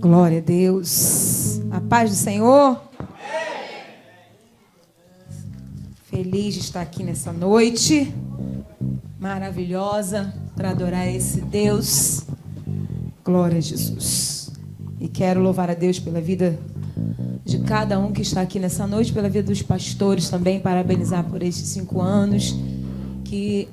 Glória a Deus. A paz do Senhor. Feliz de estar aqui nessa noite maravilhosa para adorar esse Deus. Glória a Jesus. E quero louvar a Deus pela vida de cada um que está aqui nessa noite, pela vida dos pastores também, parabenizar por estes 5 anos. Que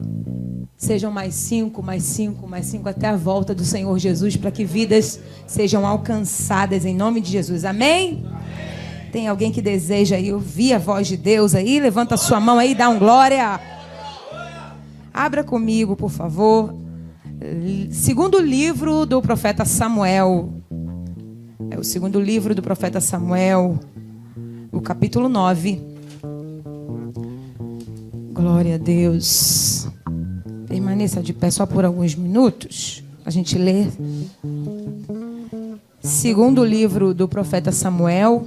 sejam mais 5, mais 5, mais 5 até a volta do Senhor Jesus, para que vidas sejam alcançadas em nome de Jesus. Amém? Amém. Tem alguém que deseja aí ouvir a voz de Deus aí? Levanta a sua mão aí e dá um glória. Abra comigo, por favor. Segundo livro do profeta Samuel. É o segundo livro do profeta Samuel, o capítulo 9. Glória a Deus. Permaneça de pé só por alguns minutos. A gente lê. Segundo livro do profeta Samuel,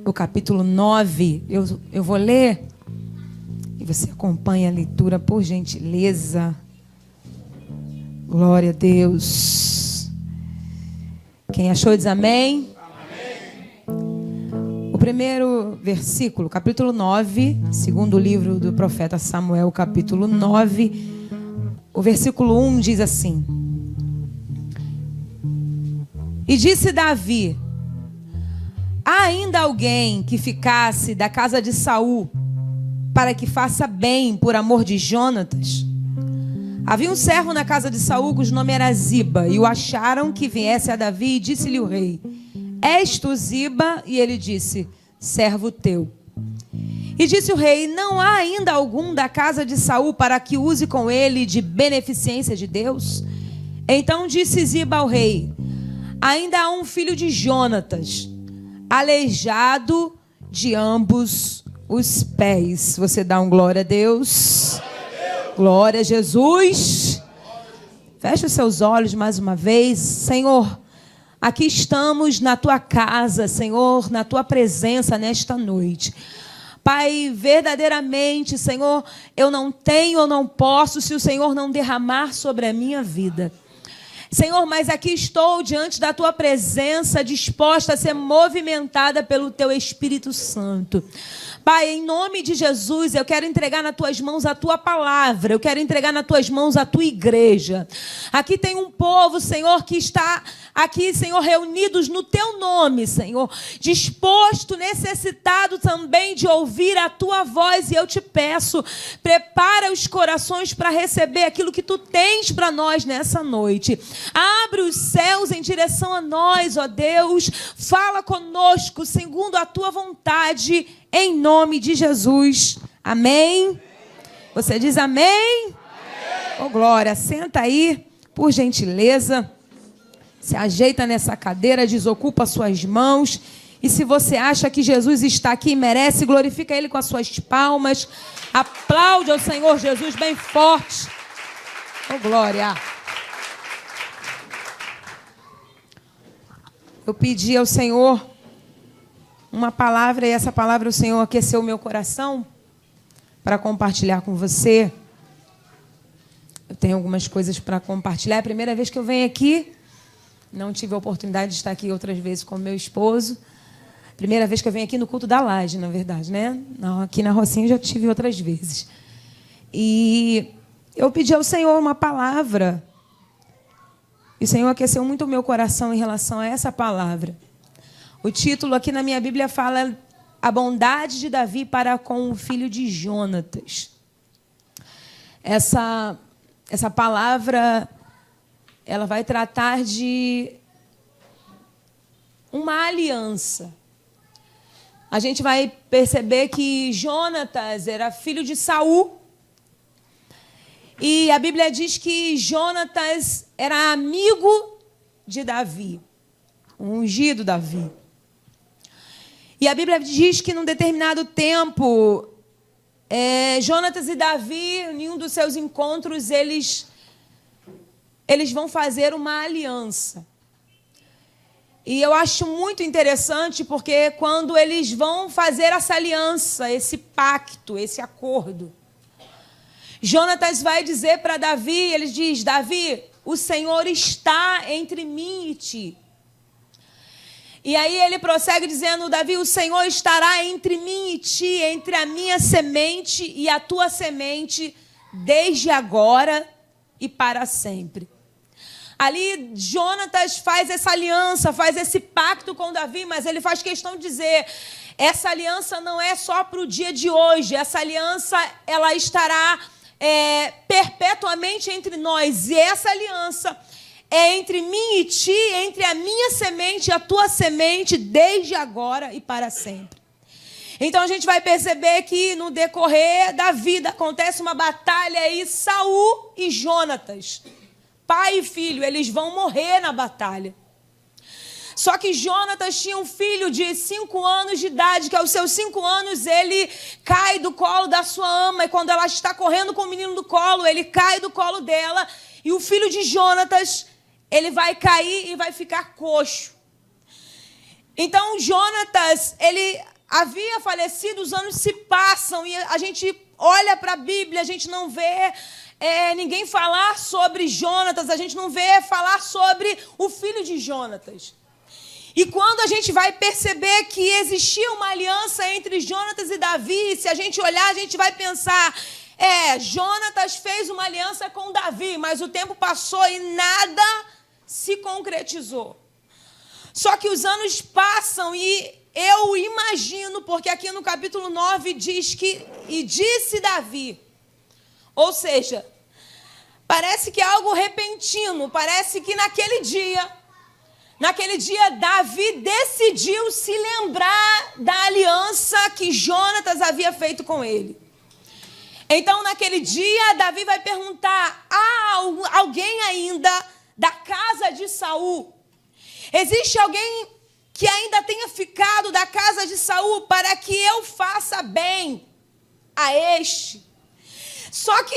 o capítulo 9. Eu vou ler e você acompanha a leitura, por gentileza. Glória a Deus. Quem achou diz amém. O primeiro versículo, capítulo 9, segundo livro do profeta Samuel, capítulo 9, o versículo 1 diz assim: E disse Davi: há ainda alguém que ficasse da casa de Saul, para que faça bem por amor de Jonatas? Havia um servo na casa de Saul, cujo nome era Ziba, e o acharam que viesse a Davi, e disse-lhe o rei: És tu Ziba? E ele disse: servo teu. E disse o rei: não há ainda algum da casa de Saul para que use com ele de beneficência de Deus? Então disse Ziba ao rei: ainda há um filho de Jonatas, aleijado de ambos os pés. Você dá um glória a Deus? Glória a Jesus. Feche os seus olhos mais uma vez. Senhor, aqui estamos na tua casa, Senhor, na tua presença nesta noite. Pai, verdadeiramente, Senhor, eu não tenho, eu não posso, se o Senhor não derramar sobre a minha vida. Senhor, mas aqui estou diante da tua presença, disposta a ser movimentada pelo teu Espírito Santo. Pai, em nome de Jesus, eu quero entregar nas tuas mãos a tua palavra, eu quero entregar nas tuas mãos a tua igreja. Aqui tem um povo, Senhor, que está aqui, Senhor, reunidos no teu nome, Senhor, disposto, necessitado também de ouvir a tua voz, e eu te peço, prepara os corações para receber aquilo que tu tens para nós nessa noite. Abre os céus em direção a nós, ó Deus, fala conosco segundo a tua vontade, em nome de Jesus. Amém? Você diz amém? Oh, glória. Senta aí, por gentileza. Se ajeita nessa cadeira, desocupa suas mãos. E se você acha que Jesus está aqui e merece, glorifica Ele com as suas palmas. Aplaude ao Senhor Jesus bem forte. Oh, glória. Eu pedi ao Senhor uma palavra, e essa palavra o Senhor aqueceu o meu coração para compartilhar com você. Eu tenho algumas coisas para compartilhar. É a primeira vez que eu venho aqui. Não tive a oportunidade de estar aqui outras vezes com meu esposo. Primeira vez que eu venho aqui no culto da laje, na verdade, né? Aqui na Rocinha eu já tive outras vezes. E eu pedi ao Senhor uma palavra. E o Senhor aqueceu muito o meu coração em relação a essa palavra. O título aqui na minha Bíblia fala: a bondade de Davi para com o filho de Jonatas. Essa palavra, ela vai tratar de uma aliança. A gente vai perceber que Jonatas era filho de Saul. E a Bíblia diz que Jonatas era amigo de Davi, o ungido Davi. E a Bíblia diz que, num determinado tempo, Jonatas e Davi, em um dos seus encontros, eles vão fazer uma aliança. E eu acho muito interessante, porque quando eles vão fazer essa aliança, esse pacto, esse acordo, Jonatas vai dizer para Davi, ele diz: Davi, o Senhor está entre mim e ti. E aí ele prossegue dizendo, Davi, o Senhor estará entre mim e ti, entre a minha semente e a tua semente, desde agora e para sempre. Ali Jonatas faz essa aliança, faz esse pacto com Davi, mas ele faz questão de dizer, essa aliança não é só para o dia de hoje, essa aliança ela estará perpetuamente entre nós, e essa aliança é entre mim e ti, entre a minha semente e a tua semente, desde agora e para sempre. Então a gente vai perceber que no decorrer da vida acontece uma batalha aí, Saul e Jonatas. Pai e filho, eles vão morrer na batalha. Só que Jonatas tinha um filho de 5 anos de idade, que aos seus 5 anos ele cai do colo da sua ama, e quando ela está correndo com o menino do colo, ele cai do colo dela, e o filho de Jonatas, ele vai cair e vai ficar coxo. Então Jonatas, ele havia falecido, os anos se passam, e a gente olha para a Bíblia, a gente não vê ninguém falar sobre Jonatas, a gente não vê falar sobre o filho de Jonatas. E quando a gente vai perceber que existia uma aliança entre Jonatas e Davi, se a gente olhar, a gente vai pensar, Jonatas fez uma aliança com Davi, mas o tempo passou e nada se concretizou. Só que os anos passam e eu imagino, porque aqui no capítulo 9 diz que, e disse Davi, ou seja, parece que é algo repentino, parece que naquele dia Davi decidiu se lembrar da aliança que Jonatas havia feito com ele. Então, naquele dia, Davi vai perguntar, há alguém ainda da casa de Saul? Existe alguém que ainda tenha ficado da casa de Saul para que eu faça bem a este? Só que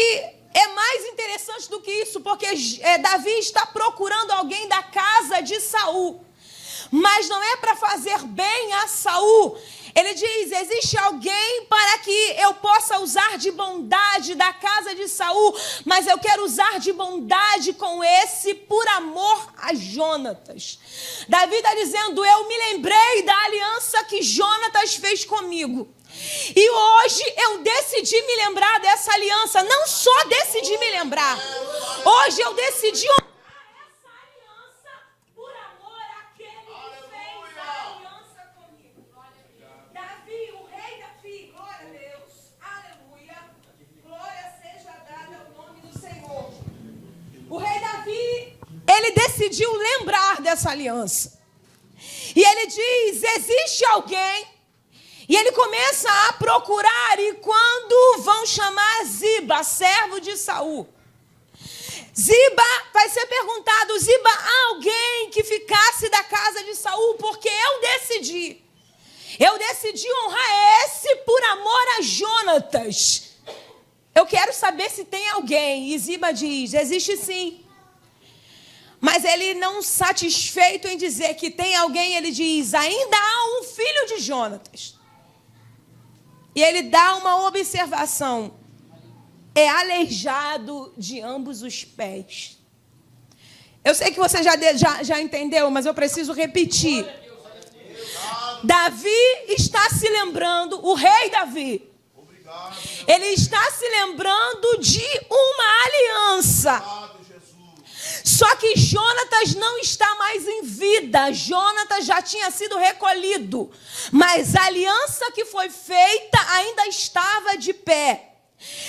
é mais interessante do que isso, porque Davi está procurando alguém da casa de Saul, mas não é para fazer bem a Saul. Ele diz, existe alguém para que eu possa usar de bondade da casa de Saul, mas eu quero usar de bondade com esse por amor a Jonatas. Davi está dizendo, eu me lembrei da aliança que Jonatas fez comigo. E hoje eu decidi me lembrar dessa aliança. Não só decidi me lembrar. Hoje eu decidi honrar essa aliança por amor àquele que fez a aliança comigo. Davi, o rei Davi, glória a Deus, aleluia. Glória seja dada ao nome do Senhor. O rei Davi, ele decidiu lembrar dessa aliança. E ele diz, existe alguém. E ele começa a procurar, e quando vão chamar Ziba, servo de Saul, Ziba vai ser perguntado, Ziba, há alguém que ficasse da casa de Saul? Porque eu decidi honrar esse por amor a Jonatas. Eu quero saber se tem alguém. E Ziba diz, existe sim. Mas ele não satisfeito em dizer que tem alguém, ele diz, ainda há um filho de Jonatas. E ele dá uma observação. É aleijado de ambos os pés. Eu sei que você já entendeu, mas eu preciso repetir. Davi está se lembrando, o rei Davi, ele está se lembrando de uma aliança. Só que Jonatas não está mais em vida. Jonatas já tinha sido recolhido. Mas a aliança que foi feita ainda estava de pé.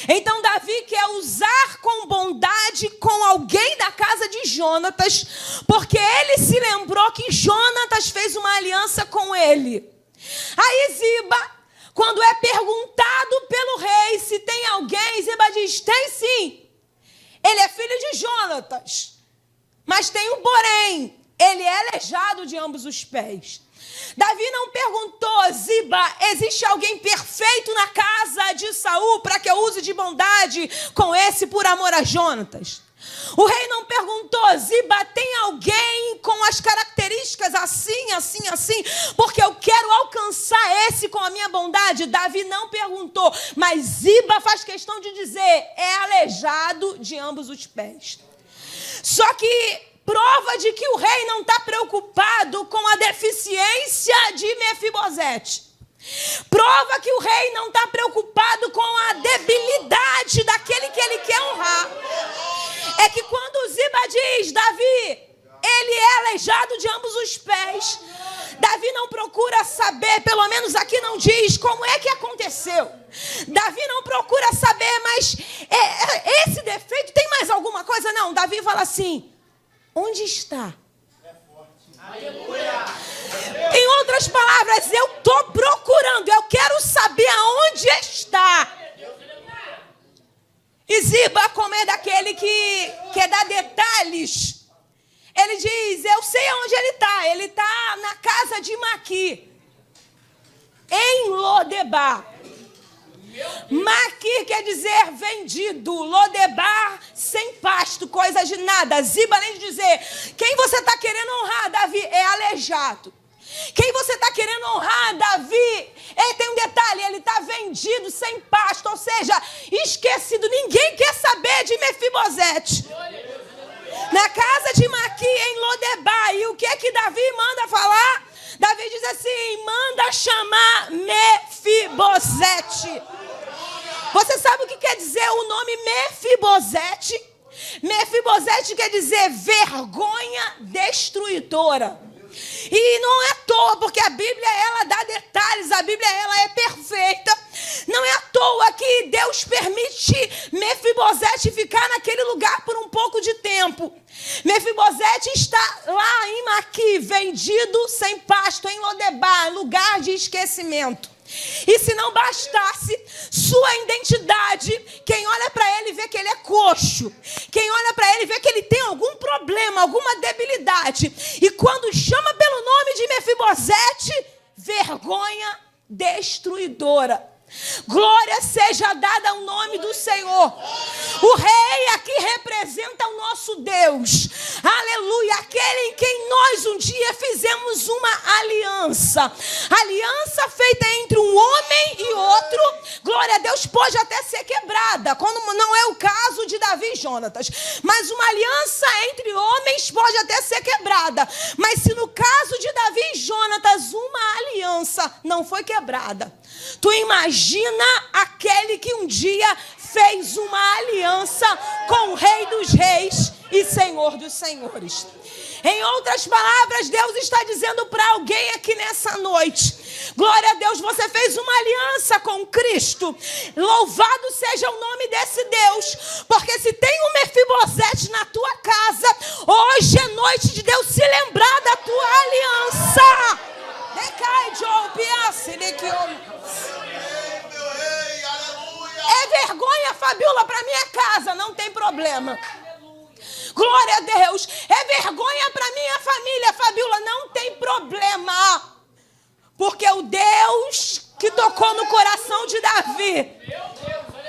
Então Davi quer usar com bondade com alguém da casa de Jonatas, porque ele se lembrou que Jonatas fez uma aliança com ele. Aí Ziba, quando é perguntado pelo rei se tem alguém, Ziba diz, tem sim. Ele é filho de Jonatas. Mas tem um porém, ele é aleijado de ambos os pés. Davi não perguntou, Ziba, existe alguém perfeito na casa de Saul para que eu use de bondade com esse por amor a Jonatas? O rei não perguntou, Ziba, tem alguém com as características assim, assim, assim, porque eu quero alcançar esse com a minha bondade? Davi não perguntou, mas Ziba faz questão de dizer, é aleijado de ambos os pés. Só que prova de que o rei não está preocupado com a deficiência de Mefibosete. Prova que o rei não está preocupado com a debilidade daquele que ele quer honrar. É que quando Ziba diz, Davi, ele é aleijado de ambos os pés. Davi não procura saber, pelo menos aqui não diz como é que aconteceu. Davi não procura saber, mas esse defeito tem mais alguma coisa? Não, Davi fala assim, onde está? Em outras palavras, eu estou procurando, eu quero saber aonde está. E Ziba, como é daquele que dá detalhes, ele diz, eu sei onde ele está. Ele está na casa de Maqui, em Lodebar. Maqui quer dizer vendido, Lodebar sem pasto, coisa de nada. Ziba, além de dizer, quem você está querendo honrar, Davi, é aleijado. Quem você está querendo honrar, Davi, tem um detalhe, ele está vendido sem pasto, ou seja, esquecido. Ninguém quer saber de Mefibosete. Na casa de Maqui, em Lodebar. E o que é que Davi manda falar? Davi diz assim, manda chamar Mefibosete. Você sabe o que quer dizer o nome Mefibosete? Mefibosete quer dizer vergonha destruidora. E não é à toa, porque a Bíblia, ela dá detalhes, a Bíblia, ela é perfeita. Não é à toa que Deus permite Mefibosete ficar naquele lugar por um pouco de tempo. Mefibosete está lá em Maqui, vendido sem pasto, em Lodebar, lugar de esquecimento. E se não bastasse sua identidade, quem olha para ele vê que ele é coxo. Quem olha para ele vê que ele tem algum problema, alguma debilidade. E quando chama pelo nome de Mefibosete, vergonha destruidora. Glória seja dada ao nome do Senhor. O rei aqui representa o nosso Deus. Aleluia. Aquele em quem nós um dia fizemos uma aliança. Aliança feita entre um homem e outro. Glória a Deus, pode até ser quebrada, quando não é o caso de Davi e Jonatas. Mas uma aliança entre homens pode até ser quebrada. Mas se no caso de Davi e Jonatas uma aliança não foi quebrada, tu imagina aquele que um dia fez uma aliança com o Rei dos Reis e Senhor dos Senhores. Em outras palavras, Deus está dizendo para alguém aqui nessa noite, glória a Deus, você fez uma aliança com Cristo. Louvado seja o nome desse Deus, porque se tem um Mefibosete na tua casa, hoje é noite de Deus se lembrar da tua aliança. É vergonha, Fabiola, para minha casa, não tem problema. Glória a Deus. É vergonha para minha família, Fabiola, não tem problema. Porque o Deus que tocou no coração de Davi,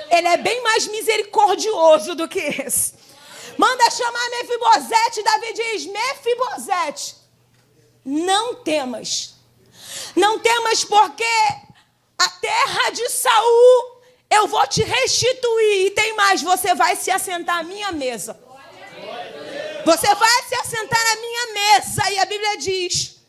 ele é bem mais misericordioso do que esse. Manda chamar Mefibosete. Davi diz, Mefibosete, não temas. Não temas, porque a terra de Saul eu vou te restituir. E tem mais, você vai se assentar à minha mesa. Você vai se assentar à minha mesa. E a Bíblia diz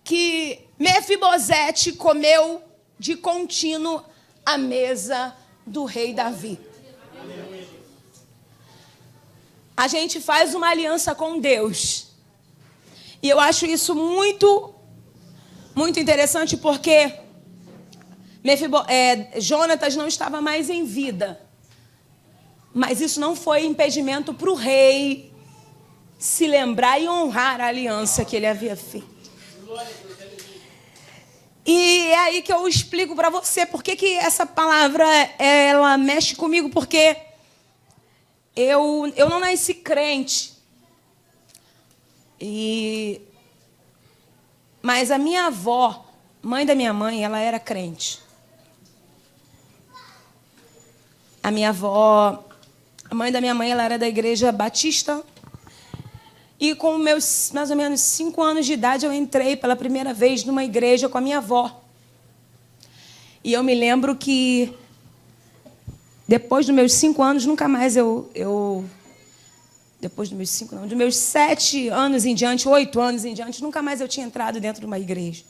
que Mefibosete comeu de contínuo à mesa do rei Davi. A gente faz uma aliança com Deus. E eu acho isso muito interessante, porque Jonatas não estava mais em vida. Mas isso não foi impedimento para o rei se lembrar e honrar a aliança que ele havia feito. E é aí que eu explico para você por que essa palavra ela mexe comigo, porque eu não nasci crente. Mas a minha avó, mãe da minha mãe, ela era crente. A minha avó, a mãe da minha mãe, ela era da igreja batista. E com meus mais ou menos 5 anos de idade, eu entrei pela primeira vez numa igreja com a minha avó. E eu me lembro que depois dos meus 5 anos, nunca mais eu depois dos meus 5, não, dos meus 7 anos em diante, 8 anos em diante, nunca mais eu tinha entrado dentro de uma igreja.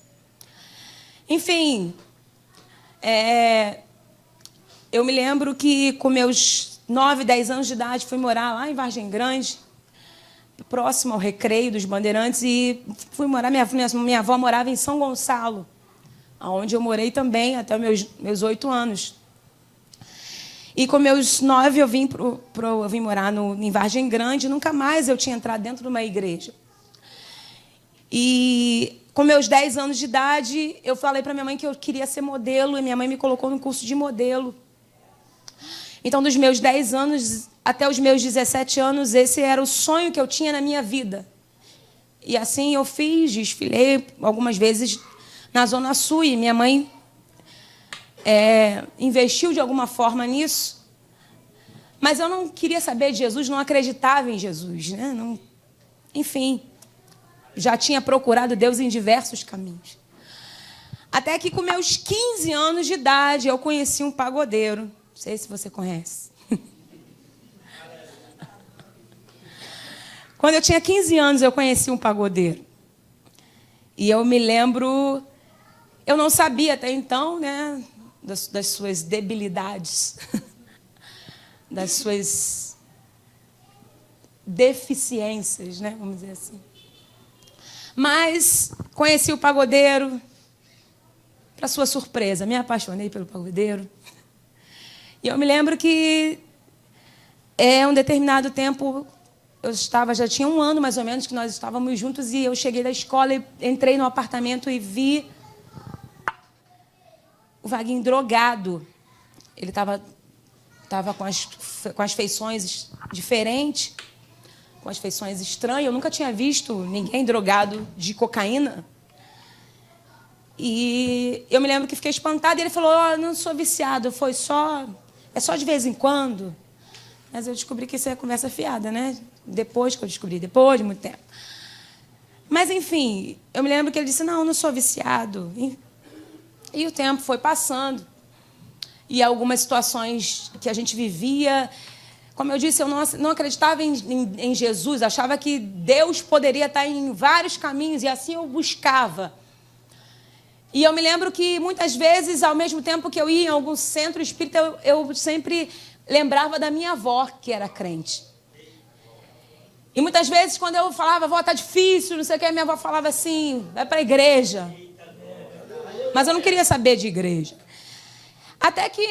Enfim, eu me lembro que com meus 9, 10 anos de idade fui morar lá em Vargem Grande, próximo ao Recreio dos Bandeirantes, e fui morar, minha avó morava em São Gonçalo, onde eu morei também até meus 8 anos. E com meus 9 eu vim morar em Vargem Grande, nunca mais eu tinha entrado dentro de uma igreja. E com meus 10 anos de idade, eu falei para minha mãe que eu queria ser modelo, e minha mãe me colocou no curso de modelo. Então, dos meus 10 anos até os meus 17 anos, esse era o sonho que eu tinha na minha vida. E assim eu fiz, desfilei algumas vezes na Zona Sul, e minha mãe investiu de alguma forma nisso. Mas eu não queria saber de Jesus, não acreditava em Jesus, né? Não, enfim, já tinha procurado Deus em diversos caminhos. Até que com meus 15 anos de idade, eu conheci um pagodeiro. Não sei se você conhece. Quando eu tinha 15 anos, eu conheci um pagodeiro. E eu me lembro, eu não sabia até então, né, das suas debilidades, das suas deficiências, né, vamos dizer assim. Mas conheci o pagodeiro, para sua surpresa, me apaixonei pelo pagodeiro. E eu me lembro que um determinado tempo, já tinha 1 ano mais ou menos que nós estávamos juntos, e eu cheguei da escola e entrei no apartamento e vi o Vaguinho drogado. Ele estava com as feições diferentes, com as feições estranhas. Eu nunca tinha visto ninguém drogado de cocaína. E eu me lembro que fiquei espantada, e ele falou: "Oh, não sou viciado, é só de vez em quando." Mas eu descobri que isso é conversa fiada, né? Depois de muito tempo. Mas, enfim, eu me lembro que ele disse: "Não sou viciado." E o tempo foi passando. E algumas situações que a gente vivia, como eu disse, eu não acreditava em Jesus, achava que Deus poderia estar em vários caminhos, e assim eu buscava. E eu me lembro que, muitas vezes, ao mesmo tempo que eu ia em algum centro espírita, eu sempre lembrava da minha avó, que era crente. E muitas vezes, quando eu falava: "Avó, está difícil, não sei o que", minha avó falava assim: "Vai para a igreja." Mas eu não queria saber de igreja. Até que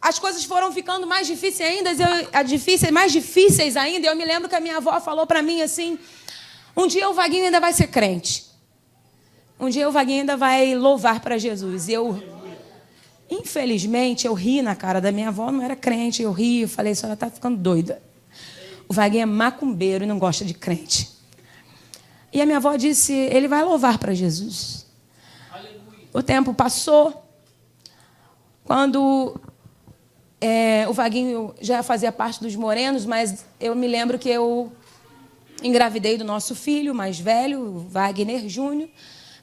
as coisas foram ficando mais difíceis ainda, e eu me lembro que a minha avó falou para mim assim: "Um dia o Vaguinho ainda vai ser crente. Um dia o Vaguinho ainda vai louvar para Jesus." E infelizmente, eu ri na cara da minha avó, não era crente, eu ri, eu falei: "A senhora está ficando doida. O Vaguinho é macumbeiro e não gosta de crente." E a minha avó disse: "Ele vai louvar para Jesus." O tempo passou. Quando o Vaguinho já fazia parte dos Morenos, mas eu me lembro que eu engravidei do nosso filho mais velho, o Wagner Júnior.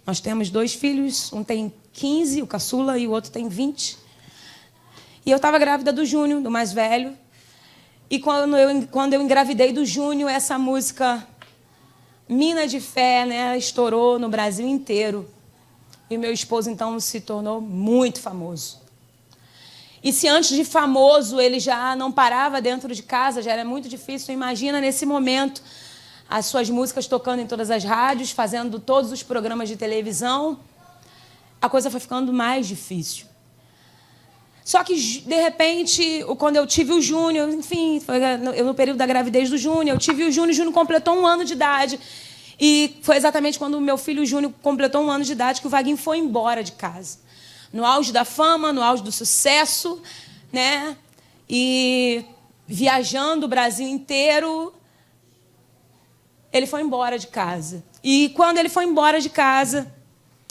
Nós temos 2 filhos, um tem 15, o caçula, e o outro tem 20. E eu estava grávida do Júnior, do mais velho. E quando eu engravidei do Júnior, essa música Mina de Fé, né, estourou no Brasil inteiro. E meu esposo, então, se tornou muito famoso. E se antes de famoso ele já não parava dentro de casa, já era muito difícil, imagina nesse momento as suas músicas tocando em todas as rádios, fazendo todos os programas de televisão. A coisa foi ficando mais difícil. Só que, de repente, quando eu tive o Júnior, enfim, foi no período da gravidez do Júnior, eu tive o Júnior completou 1 ano de idade. E foi exatamente quando o meu filho Júnior completou 1 ano de idade que o Vaguinho foi embora de casa. No auge da fama, no auge do sucesso, né? E viajando o Brasil inteiro, ele foi embora de casa. E quando ele foi embora de casa,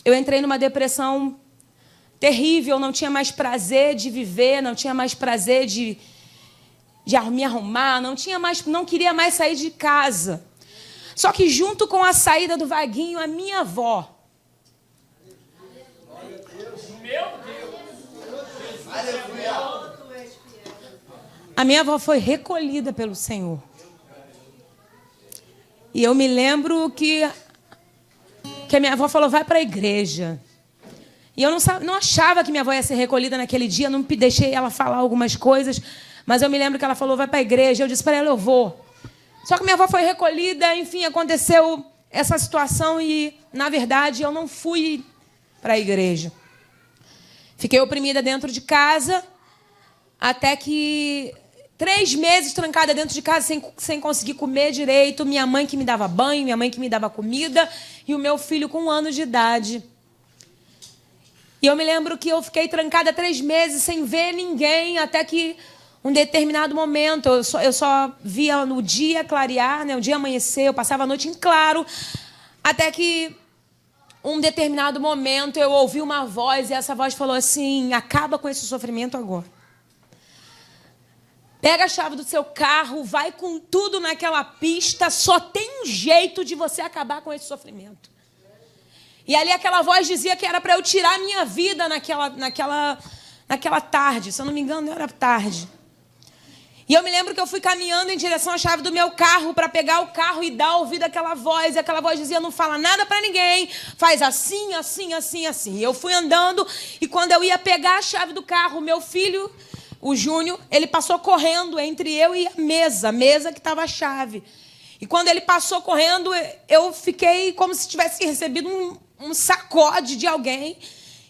eu entrei numa depressão terrível, não tinha mais prazer de viver, não tinha mais prazer de me arrumar, não queria mais sair de casa. Só que junto com a saída do Vaguinho, a minha avó, a minha avó foi recolhida pelo Senhor. E eu me lembro que a minha avó falou, vai para a igreja. E eu não achava que minha avó ia ser recolhida naquele dia, não deixei ela falar algumas coisas, mas eu me lembro que ela falou, vai para a igreja. Eu disse para ela, eu vou. Só que minha avó foi recolhida, enfim, aconteceu essa situação e, na verdade, eu não fui para a igreja. Fiquei oprimida dentro de casa, até que 3 meses trancada dentro de casa, sem conseguir comer direito. Minha mãe que me dava banho, minha mãe que me dava comida, e o meu filho com 1 ano de idade. E eu me lembro que eu fiquei trancada 3 meses sem ver ninguém, até que um determinado momento, eu só via no dia clarear, né, o dia amanhecer, eu passava a noite em claro, até que um determinado momento eu ouvi uma voz, e essa voz falou assim, acaba com esse sofrimento agora. Pega a chave do seu carro, vai com tudo naquela pista, só tem um jeito de você acabar com esse sofrimento. E ali aquela voz dizia que era para eu tirar a minha vida naquela tarde, se eu não me engano era tarde. E eu me lembro que eu fui caminhando em direção à chave do meu carro para pegar o carro e dar ouvido àquela voz. E aquela voz dizia, não fala nada para ninguém, faz assim, assim, assim, assim. E eu fui andando e quando eu ia pegar a chave do carro, o meu filho, o Júnior, ele passou correndo entre eu e a mesa que estava a chave. E quando ele passou correndo, eu fiquei como se tivesse recebido um sacode de alguém.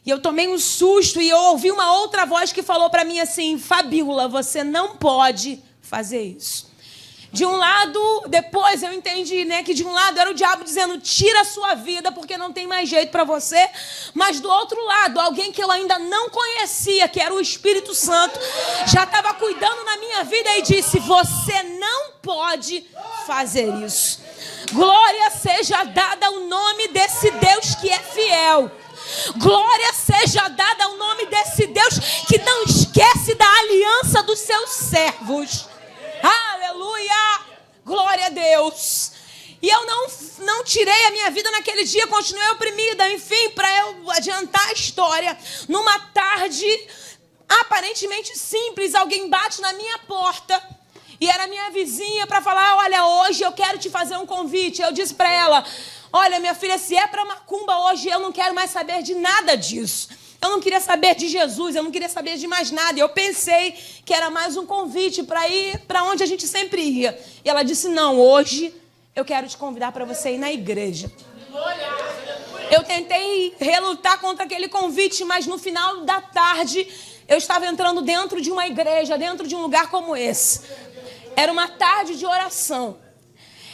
E eu tomei um susto e eu ouvi uma outra voz que falou para mim assim, Fabíola, você não pode fazer isso. De um lado, depois eu entendi, né, que de um lado era o diabo dizendo, tira a sua vida porque não tem mais jeito para você. Mas do outro lado, alguém que eu ainda não conhecia, que era o Espírito Santo, já estava cuidando na minha vida e disse, você não pode fazer isso. Glória seja dada ao nome desse Deus que é fiel. Glória seja dada ao nome desse Deus que não esquece da aliança dos seus servos. Aleluia! Glória a Deus. E eu não tirei a minha vida naquele dia, continuei oprimida. Enfim, para eu adiantar a história, numa tarde aparentemente simples, alguém bate na minha porta. E era minha vizinha para falar, olha, hoje eu quero te fazer um convite. Eu disse para ela, olha, minha filha, se é para macumba hoje, eu não quero mais saber de nada disso. Eu não queria saber de Jesus, eu não queria saber de mais nada. E eu pensei que era mais um convite para ir para onde a gente sempre ia. E ela disse, não, hoje eu quero te convidar para você ir na igreja. Eu tentei relutar contra aquele convite, mas no final da tarde eu estava entrando dentro de uma igreja, dentro de um lugar como esse. Era uma tarde de oração.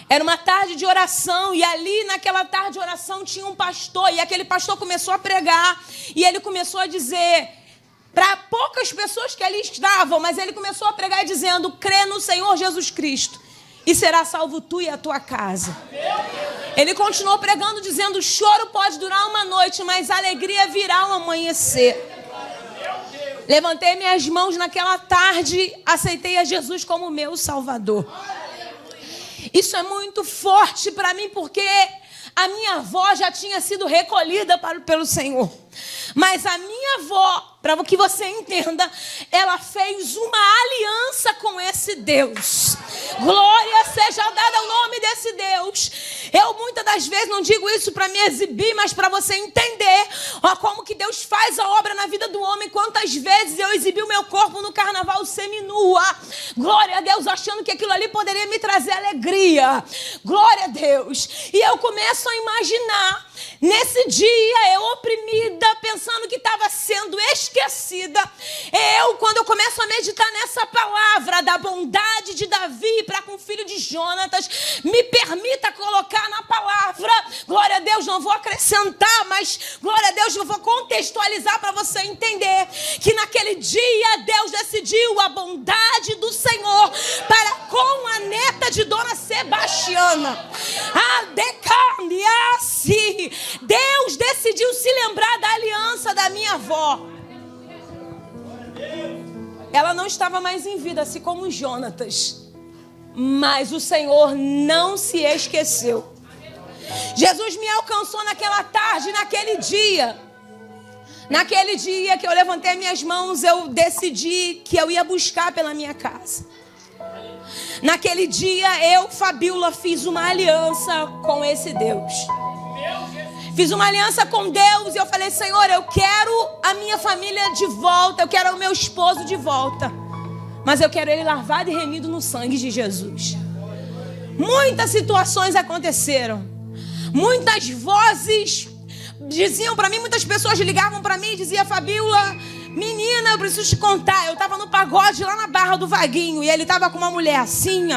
Era uma tarde de oração e ali naquela tarde de oração tinha um pastor. E aquele pastor começou a pregar e ele começou a dizer para poucas pessoas que ali estavam, mas ele começou a pregar dizendo, crê no Senhor Jesus Cristo e será salvo tu e a tua casa. Ele continuou pregando dizendo, o choro pode durar uma noite, mas a alegria virá ao amanhecer. Levantei minhas mãos naquela tarde, aceitei a Jesus como meu Salvador. Isso é muito forte para mim, porque a minha avó já tinha sido recolhida pelo Senhor. Mas a minha avó, para que você entenda, ela fez uma aliança com esse Deus. Glória seja dada ao nome desse Deus. Eu muitas das vezes não digo isso para me exibir, mas para você entender como que Deus faz a obra na vida do homem. Quantas vezes eu exibi o meu corpo no carnaval seminua. Glória a Deus, achando que aquilo ali poderia me trazer alegria. Glória a Deus. E eu começo a imaginar, nesse dia, eu oprimida, pensando que estava sendo esquecida. Quando eu começo a meditar nessa palavra da bondade de Davi para com o filho de Jonatas, me permita colocar na palavra, glória a Deus, não vou acrescentar, mas glória a Deus, eu vou contextualizar para você entender que naquele dia Deus decidiu a bondade do Senhor para com a neta de Dona Sebastiana. Deus decidiu se lembrar da aliança da minha avó. Ela não estava mais em vida, assim como Jonatas. Mas o Senhor não se esqueceu. Jesus me alcançou naquela tarde, naquele dia. Naquele dia que eu levantei minhas mãos, eu decidi que eu ia buscar pela minha casa. Naquele dia, eu, Fabíola, fiz uma aliança com esse Deus. Fiz uma aliança com Deus e eu falei: Senhor, eu quero a minha família de volta, eu quero o meu esposo de volta, mas eu quero ele lavado e remido no sangue de Jesus. Muitas situações aconteceram, muitas vozes diziam para mim, muitas pessoas ligavam para mim e diziam: Fabíola, menina, eu preciso te contar. Eu estava no pagode lá na Barra do Vaguinho e ele estava com uma mulher assim.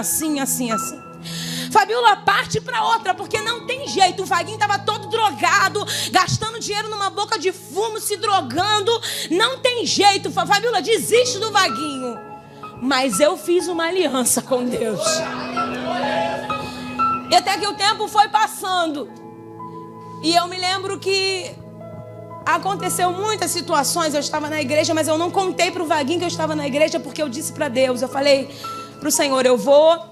Fabíola, parte para outra, porque não tem jeito. O Vaguinho estava todo drogado, gastando dinheiro numa boca de fumo, se drogando. Não tem jeito. Fabíola, desiste do Vaguinho. Mas eu fiz uma aliança com Deus. E até que o tempo foi passando. E eu me lembro que aconteceu muitas situações. Eu estava na igreja, mas eu não contei para o Vaguinho que eu estava na igreja, porque eu disse para Deus, eu falei para o Senhor: eu vou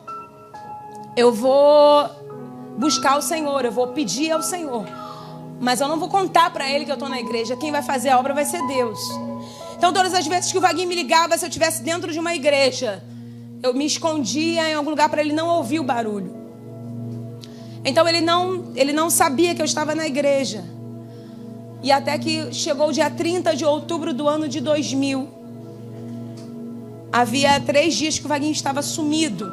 buscar o Senhor, eu vou pedir ao Senhor, mas eu não vou contar para ele que eu estou na igreja. Quem vai fazer a obra vai ser Deus. Então todas as vezes que o Vaguinho me ligava, se eu estivesse dentro de uma igreja, eu me escondia em algum lugar para ele não ouvir o barulho. Então ele não sabia que eu estava na igreja. E até que chegou o dia 30 de outubro do ano de 2000. Havia 3 dias que o Vaguinho estava sumido.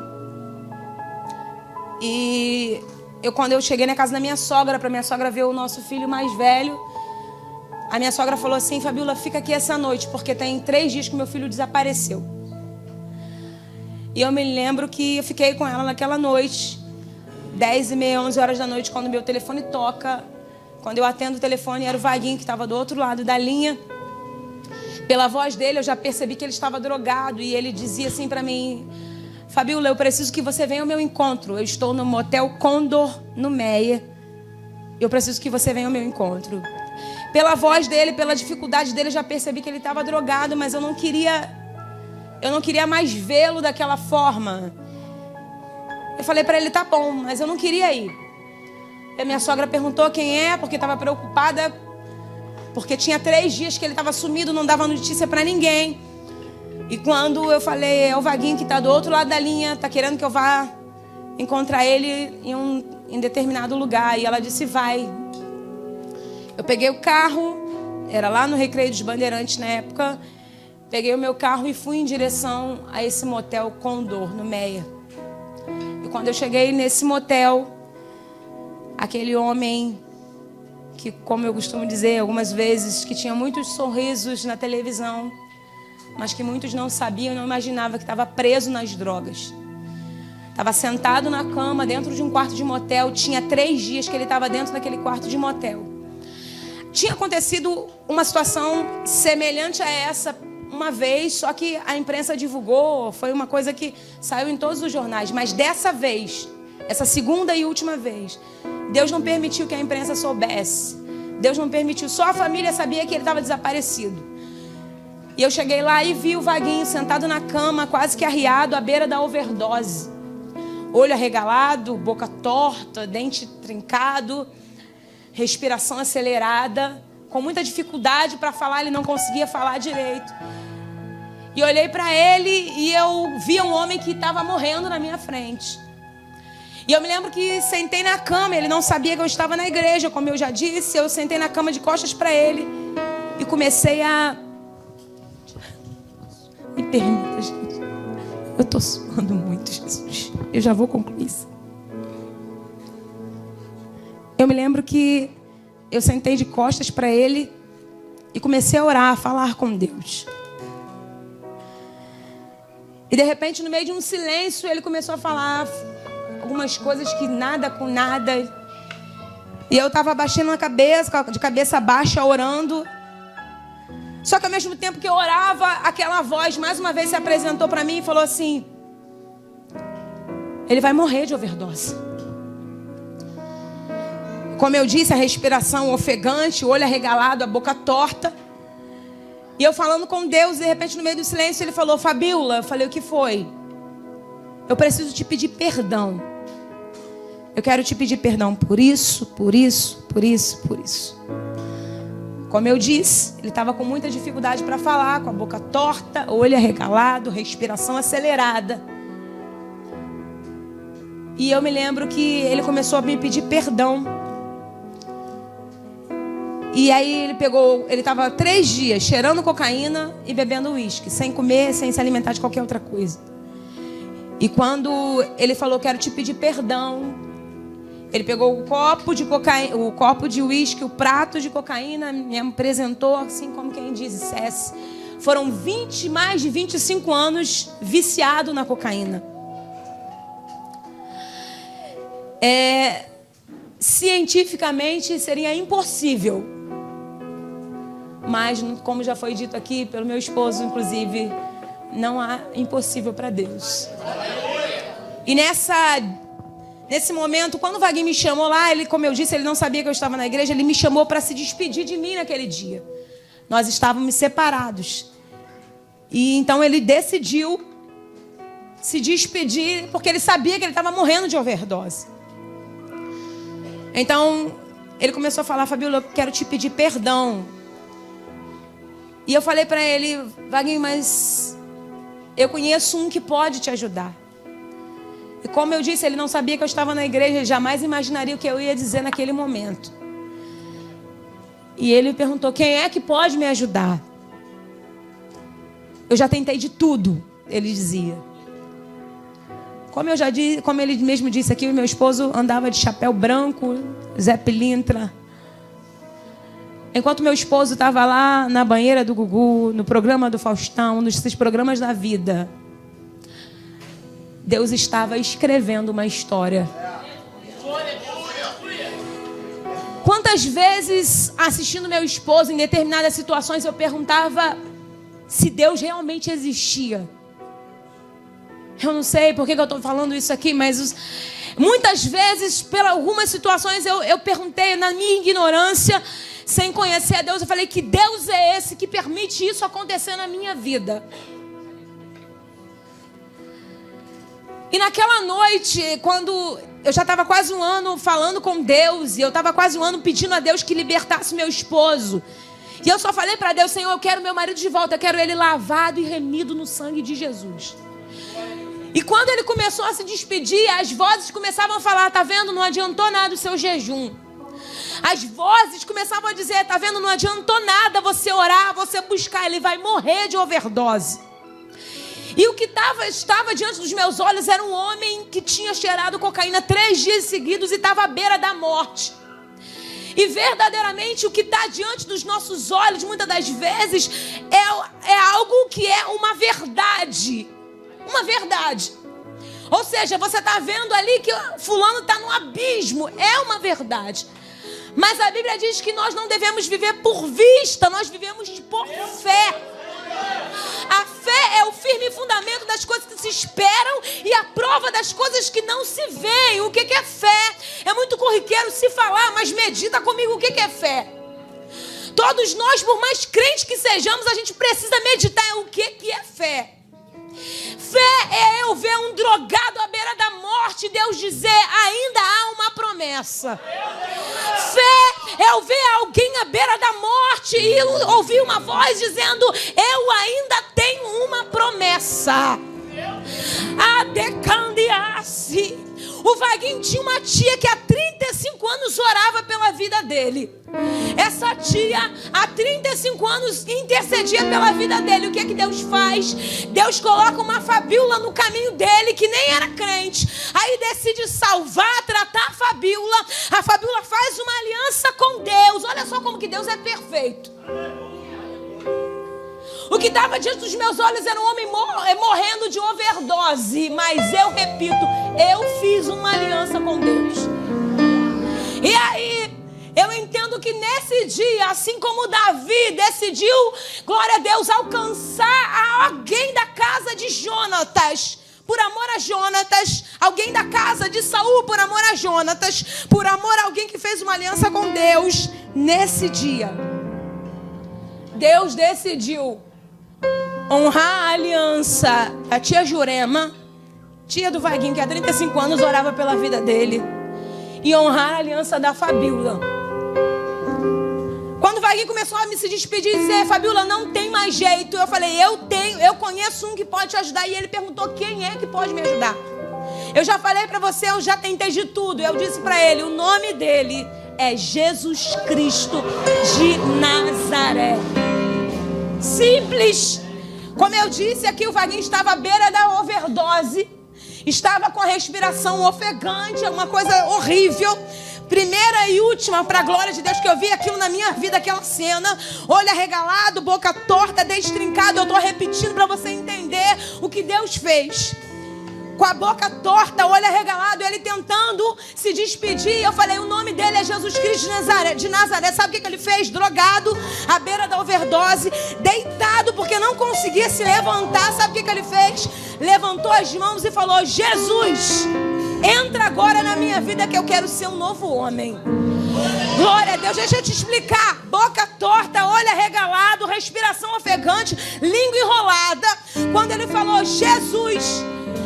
E quando eu cheguei na casa da minha sogra, para minha sogra ver o nosso filho mais velho, a minha sogra falou assim: Fabíola, fica aqui essa noite, porque tem 3 dias que meu filho desapareceu. E eu me lembro que eu fiquei com ela naquela noite, 10h30, 11 horas da noite, quando meu telefone toca. Quando eu atendo o telefone, era o Vaguinho que estava do outro lado da linha. Pela voz dele, eu já percebi que ele estava drogado. E ele dizia assim para mim: Fabíola, eu preciso que você venha ao meu encontro. Eu estou no motel Condor, no Meia. Eu preciso que você venha ao meu encontro. Pela voz dele, pela dificuldade dele, eu já percebi que ele estava drogado, mas eu não queria mais vê-lo daquela forma. Eu falei para ele: tá bom, mas eu não queria ir. E a minha sogra perguntou quem é, porque estava preocupada, porque tinha 3 dias que ele estava sumido, não dava notícia para ninguém. E quando eu falei: é o Vaguinho que está do outro lado da linha, está querendo que eu vá encontrar ele em determinado lugar. E ela disse: vai. Eu peguei o carro, era lá no Recreio dos Bandeirantes na época. Peguei o meu carro e fui em direção a esse motel Condor, no Meia. E quando eu cheguei nesse motel, aquele homem que, como eu costumo dizer algumas vezes, que tinha muitos sorrisos na televisão, mas que muitos não sabiam e não imaginavam, que estava preso nas drogas. Estava sentado na cama, dentro de um quarto de motel. Tinha 3 dias que ele estava dentro daquele quarto de motel. Tinha acontecido uma situação semelhante a essa uma vez, só que a imprensa divulgou, foi uma coisa que saiu em todos os jornais. Mas dessa vez, essa segunda e última vez, Deus não permitiu que a imprensa soubesse. Deus não permitiu, só a família sabia que ele estava desaparecido. E eu cheguei lá e vi o Vaguinho sentado na cama, quase que arriado, à beira da overdose. Olho arregalado, boca torta, dente trincado, respiração acelerada, com muita dificuldade para falar, ele não conseguia falar direito. E olhei para ele e eu vi um homem que estava morrendo na minha frente. E eu me lembro que sentei na cama, ele não sabia que eu estava na igreja, como eu já disse. Eu sentei na cama de costas para ele e comecei a... Me permita, gente. Eu estou suando muito, Jesus. Eu já vou concluir isso. Eu me lembro que eu sentei de costas para ele e comecei a orar, a falar com Deus. E de repente, no meio de um silêncio, ele começou a falar algumas coisas que nada com nada. E eu estava abaixando a cabeça, de cabeça baixa, orando. Só que ao mesmo tempo que eu orava, aquela voz mais uma vez se apresentou para mim e falou assim: ele vai morrer de overdose. Como eu disse, a respiração ofegante, o olho arregalado, a boca torta. E eu falando com Deus, de repente no meio do silêncio ele falou: Fabíola. Eu falei: o que foi? Eu preciso te pedir perdão. Eu quero te pedir perdão por isso, por isso, por isso, por isso. Como eu disse, ele estava com muita dificuldade para falar, com a boca torta, olho arregalado, respiração acelerada. E eu me lembro que ele começou a me pedir perdão. E aí ele estava 3 dias cheirando cocaína e bebendo uísque, sem comer, sem se alimentar de qualquer outra coisa. E quando ele falou, quero te pedir perdão, ele pegou o copo de cocaína, o copo de uísque, o prato de cocaína, me apresentou assim como quem dissesse. Foram mais de 25 anos viciado na cocaína. Cientificamente seria impossível. Mas, como já foi dito aqui pelo meu esposo, inclusive, não há impossível para Deus. E nesse momento, quando o Vaguinho me chamou lá, ele, como eu disse, ele não sabia que eu estava na igreja, ele me chamou para se despedir de mim naquele dia. Nós estávamos separados. E então ele decidiu se despedir, porque ele sabia que ele estava morrendo de overdose. Então, ele começou a falar, Fabíola, eu quero te pedir perdão. E eu falei para ele, Vaguinho, mas eu conheço um que pode te ajudar. E como eu disse, ele não sabia que eu estava na igreja, ele jamais imaginaria o que eu ia dizer naquele momento. E ele perguntou, quem é que pode me ajudar? Eu já tentei de tudo, ele dizia. Como ele mesmo disse aqui, o meu esposo andava de chapéu branco, Zé Pilintra. Enquanto meu esposo estava lá na banheira do Gugu, no programa do Faustão, nesses programas da vida, Deus estava escrevendo uma história. Quantas vezes, assistindo meu esposo em determinadas situações, eu perguntava se Deus realmente existia. Eu não sei por que eu estou falando isso aqui, mas muitas vezes, por algumas situações, eu perguntei na minha ignorância, sem conhecer a Deus, eu falei, que Deus é esse que permite isso acontecer na minha vida? E naquela noite, quando eu já estava quase 1 ano falando com Deus, e eu estava quase 1 ano pedindo a Deus que libertasse meu esposo, e eu só falei para Deus, Senhor, eu quero meu marido de volta, eu quero ele lavado e remido no sangue de Jesus. E quando ele começou a se despedir, as vozes começavam a falar, tá vendo, não adiantou nada o seu jejum. As vozes começavam a dizer, tá vendo, não adiantou nada você orar, você buscar, ele vai morrer de overdose. E o que estava diante dos meus olhos era um homem que tinha cheirado cocaína 3 dias seguidos e estava à beira da morte. E verdadeiramente o que está diante dos nossos olhos, muitas das vezes, é algo que é uma verdade. Uma verdade. Ou seja, você está vendo ali que fulano está no abismo. É uma verdade. Mas a Bíblia diz que nós não devemos viver por vista, nós vivemos por fé. A fé é o firme fundamento das coisas que se esperam e a prova das coisas que não se veem. O que é fé? É muito corriqueiro se falar, mas medita comigo o que é fé. Todos nós, por mais crentes que sejamos, a gente precisa meditar o que é fé. Fé é eu ver um drogado à beira da morte e Deus dizer, ainda há uma promessa. Fé é eu ver alguém à beira da morte e ouvir uma voz dizendo, eu ainda tenho uma promessa. Adecandiasse. O Vaguinho tinha uma tia que há 35 anos orava pela vida dele. Essa tia, há 35 anos, intercedia pela vida dele. O que é que Deus faz? Deus coloca uma Fabíola no caminho dele, que nem era crente. Aí decide salvar, tratar a Fabíola. A Fabíola faz uma aliança com Deus. Olha só como que Deus é perfeito. O que estava diante dos meus olhos era um homem morrendo de overdose. Mas eu repito, eu fiz uma aliança com Deus. E aí, eu entendo que nesse dia, assim como Davi decidiu, glória a Deus, alcançar alguém da casa de Jonatas, por amor a Jonatas, alguém da casa de Saul, por amor a Jonatas, por amor a alguém que fez uma aliança com Deus, nesse dia, Deus decidiu honrar a aliança da tia Jurema, tia do Vaguinho, que há 35 anos orava pela vida dele, e honrar a aliança da Fabíola. Quando o Vaguinho começou a me se despedir e dizer, Fabíola, não tem mais jeito, eu falei, eu conheço um que pode te ajudar. E ele perguntou, quem é que pode me ajudar? Eu já falei para você, eu já tentei de tudo. Eu disse para ele, o nome dele é Jesus Cristo de Nazaré. Simples. Como eu disse aqui, o Vaguinho estava à beira da overdose. Estava com a respiração ofegante, uma coisa horrível. Primeira e última, para a glória de Deus, que eu vi aquilo na minha vida, aquela cena. Olho arregalado, boca torta, destrincado. Eu estou repetindo para você entender o que Deus fez. Com a boca torta, olho arregalado, ele tentando se despedir. Eu falei, o nome dele é Jesus Cristo de Nazaré. Sabe o que ele fez? Drogado, à beira da overdose, deitado, porque não conseguia se levantar. Sabe o que ele fez? Levantou as mãos e falou, Jesus, entra agora na minha vida que eu quero ser um novo homem. Glória a Deus, deixa eu te explicar. Boca torta, olho arregalado, respiração ofegante, língua enrolada. Quando ele falou, Jesus,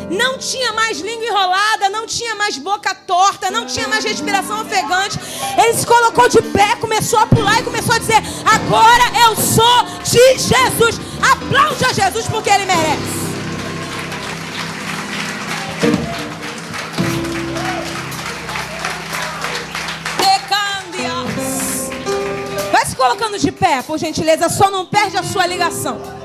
não tinha mais língua enrolada, não tinha mais boca torta, não tinha mais respiração ofegante. Ele se colocou de pé, começou a pular e começou a dizer, agora eu sou de Jesus. Aplaude a Jesus porque ele merece. Vai se colocando de pé, por gentileza, só não perde a sua ligação.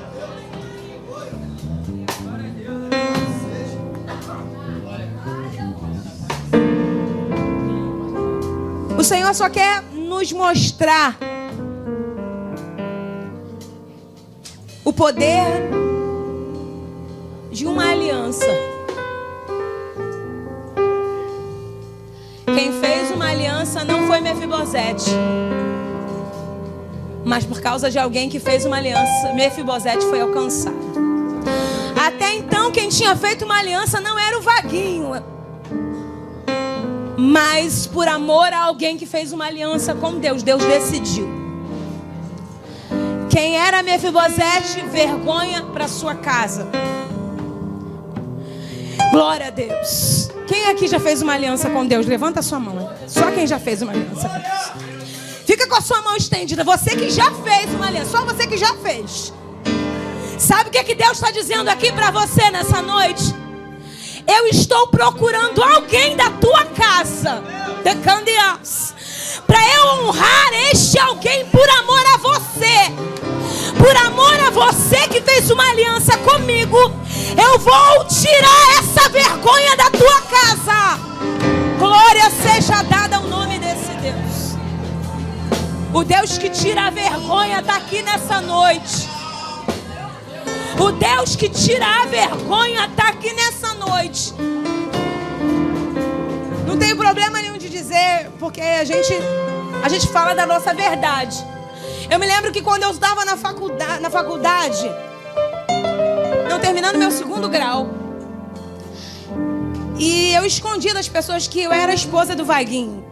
O Senhor só quer nos mostrar o poder de uma aliança. Quem fez uma aliança não foi Mefibosete, mas por causa de alguém que fez uma aliança, Mefibosete foi alcançado. Até então, quem tinha feito uma aliança não era o Vaguinho, mas por amor a alguém que fez uma aliança com Deus, Deus decidiu. Quem era Mefibosete? Vergonha para sua casa. Glória a Deus. Quem aqui já fez uma aliança com Deus? Levanta a sua mão. Só quem já fez uma aliança com Deus. Fica com a sua mão estendida. Você que já fez uma aliança. Só você que já fez. Sabe o que Deus está dizendo aqui para você nessa noite? Eu estou procurando alguém da tua casa, para eu honrar este alguém por amor a você. Por amor a você que fez uma aliança comigo, eu vou tirar essa vergonha da tua casa. Glória seja dada ao nome desse Deus. O Deus que tira a vergonha está aqui nessa noite. O Deus que tira a vergonha está aqui nessa noite. Não tem problema nenhum de dizer, porque a gente fala da nossa verdade. Eu me lembro que quando eu estava na faculdade, não terminando meu 2º grau, e eu escondi das pessoas que eu era a esposa do Vaguinho.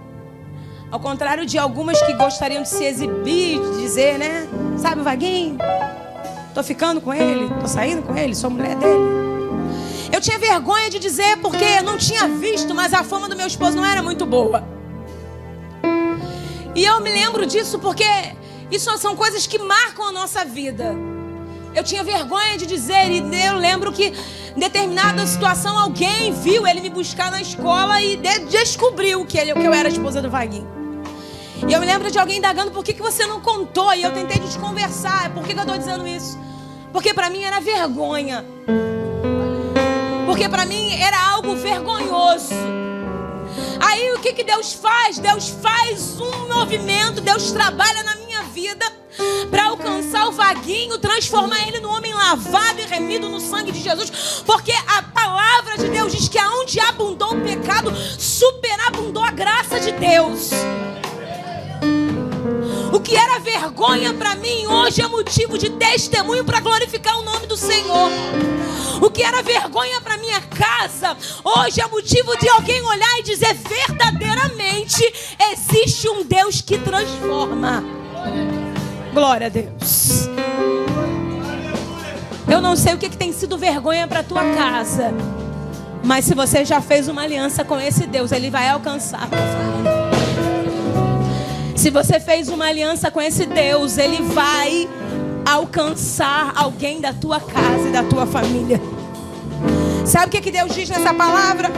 Ao contrário de algumas que gostariam de se exibir, de dizer, né? Sabe o Vaguinho? Tô ficando com ele, tô saindo com ele, sou mulher dele. Eu tinha vergonha de dizer porque eu não tinha visto, mas a fama do meu esposo não era muito boa. E eu me lembro disso porque isso são coisas que marcam a nossa vida. Eu tinha vergonha de dizer, e eu lembro que em determinada situação alguém viu ele me buscar na escola e descobriu que eu era a esposa do Vaguinho. E eu me lembro de alguém indagando, por que você não contou? E eu tentei desconversar. Por que eu estou dizendo isso? Porque para mim era vergonha. Porque para mim era algo vergonhoso. Aí o que Deus faz? Deus faz um movimento, Deus trabalha na minha vida para alcançar o Vaguinho, transformar ele no homem lavado e remido no sangue de Jesus. Porque a palavra de Deus diz que aonde abundou o pecado, superabundou a graça de Deus. O que era vergonha para mim, hoje é motivo de testemunho para glorificar o nome do Senhor. O que era vergonha para minha casa, hoje é motivo de alguém olhar e dizer, verdadeiramente existe um Deus que transforma. Glória a Deus. Eu não sei o que tem sido vergonha para tua casa, mas se você já fez uma aliança com esse Deus, Ele vai alcançar a tua família. Se você fez uma aliança com esse Deus, Ele vai alcançar alguém da tua casa e da tua família. Sabe o que Deus diz nessa palavra?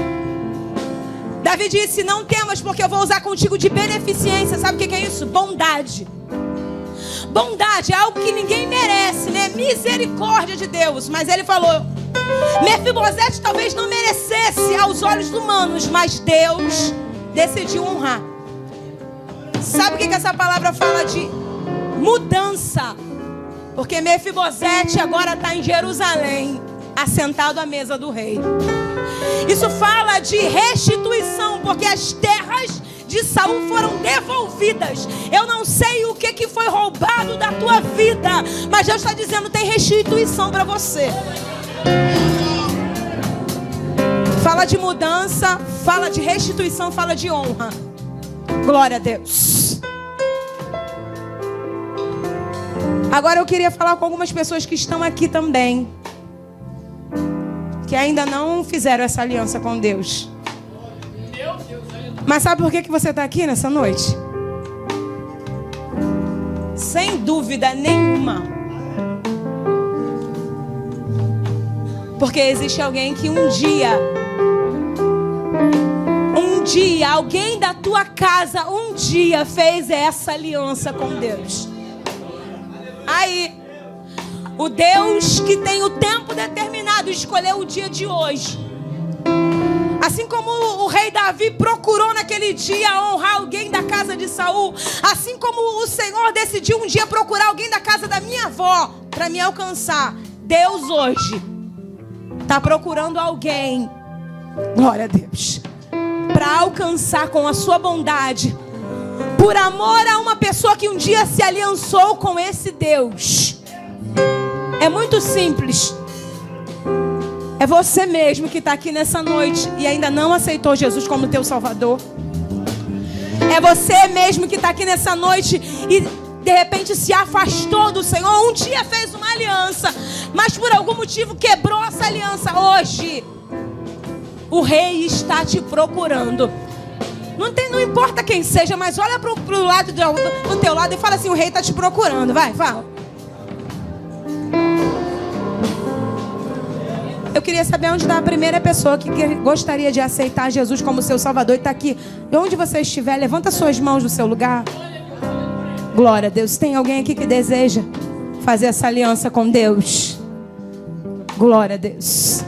Davi disse: não temas, porque eu vou usar contigo de beneficência. Sabe o que é isso? Bondade. Bondade é algo que ninguém merece, né? Misericórdia de Deus. Mas ele falou: Mefibosete talvez não merecesse aos olhos humanos, mas Deus decidiu honrar. Sabe o que essa palavra fala de mudança? Porque Mefibosete agora está em Jerusalém, assentado à mesa do rei. Isso fala de restituição, porque as terras de Saul foram devolvidas. Eu não sei o que foi roubado da tua vida, mas Deus está dizendo: tem restituição para você. Fala de mudança, fala de restituição, fala de honra. Glória a Deus. Agora eu queria falar com algumas pessoas que estão aqui também, que ainda não fizeram essa aliança com Deus. Mas sabe por que você está aqui nessa noite? Sem dúvida nenhuma. Porque existe alguém que um dia, alguém da tua casa, um dia fez essa aliança com Deus. Aí, o Deus que tem o tempo determinado escolheu o dia de hoje. Assim como o rei Davi procurou naquele dia honrar alguém da casa de Saul, assim como o Senhor decidiu um dia procurar alguém da casa da minha avó para me alcançar, Deus hoje está procurando alguém, glória a Deus, para alcançar com a sua bondade, por amor a uma pessoa que um dia se aliançou com esse Deus. É muito simples. É você mesmo que está aqui nessa noite e ainda não aceitou Jesus como teu Salvador. É você mesmo que está aqui nessa noite e de repente se afastou do Senhor. Um dia fez uma aliança, mas por algum motivo quebrou essa aliança. Hoje o rei está te procurando. Não importa quem seja, mas olha pro lado do teu lado e fala assim: o rei está te procurando. Vai, fala. Eu queria saber onde está a primeira pessoa que gostaria de aceitar Jesus como seu Salvador e está aqui. De onde você estiver, levanta suas mãos no seu lugar. Glória a Deus. Tem alguém aqui que deseja fazer essa aliança com Deus? Glória a Deus.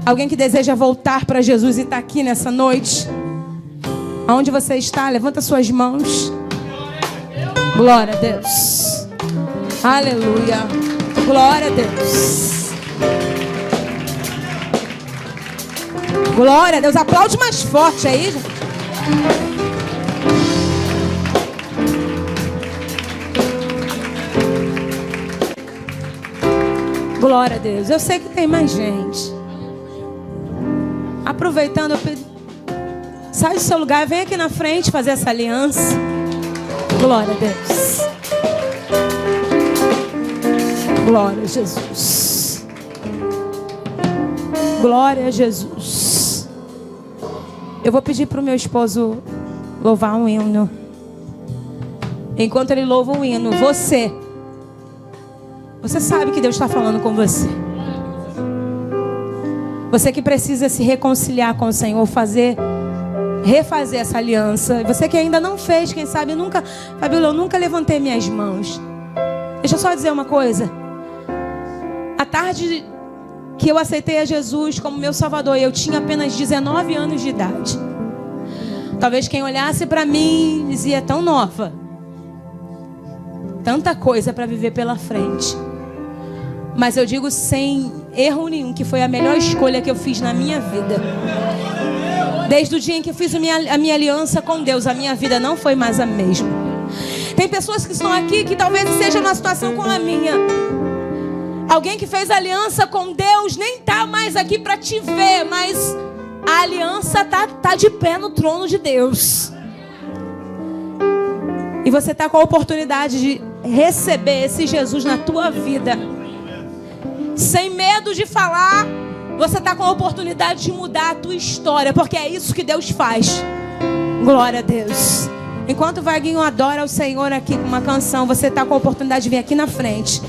Alguém que deseja voltar para Jesus e está aqui nessa noite? Aonde você está, levanta suas mãos. Glória a Deus. Aleluia. Glória a Deus. Glória a Deus. Aplaude mais forte aí. Glória a Deus. Eu sei que tem mais gente. Aproveitando, sai do seu lugar, vem aqui na frente fazer essa aliança. Glória a Deus. Glória a Jesus. Glória a Jesus. Eu vou pedir para o meu esposo louvar um hino. Enquanto ele louva um hino, você sabe que Deus está falando com você. Você que precisa se reconciliar com o Senhor, refazer essa aliança. Você que ainda não fez, quem sabe nunca, Fabíola, eu nunca levantei minhas mãos. Deixa eu só dizer uma coisa. A tarde que eu aceitei a Jesus como meu Salvador, eu tinha apenas 19 anos de idade. Talvez quem olhasse para mim dizia: tão nova, tanta coisa para viver pela frente. Mas eu digo sem erro nenhum que foi a melhor escolha que eu fiz na minha vida. Desde o dia em que eu fiz a minha aliança com Deus, a minha vida não foi mais a mesma. Tem pessoas que estão aqui que talvez estejam numa situação como a minha. Alguém que fez aliança com Deus nem está mais aqui para te ver, mas a aliança tá de pé no trono de Deus. E você está com a oportunidade de receber esse Jesus na tua vida. Sem medo de falar, você está com a oportunidade de mudar a tua história, porque é isso que Deus faz. Glória a Deus. Enquanto o Vaguinho adora o Senhor aqui com uma canção, você está com a oportunidade de vir aqui na frente,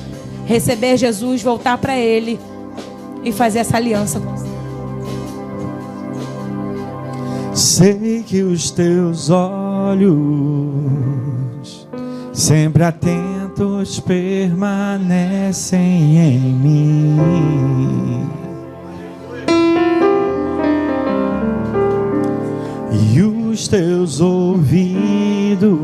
receber Jesus, voltar para Ele e fazer essa aliança com você. Sei que os teus olhos sempre atentos permanecem em mim, e os teus ouvidos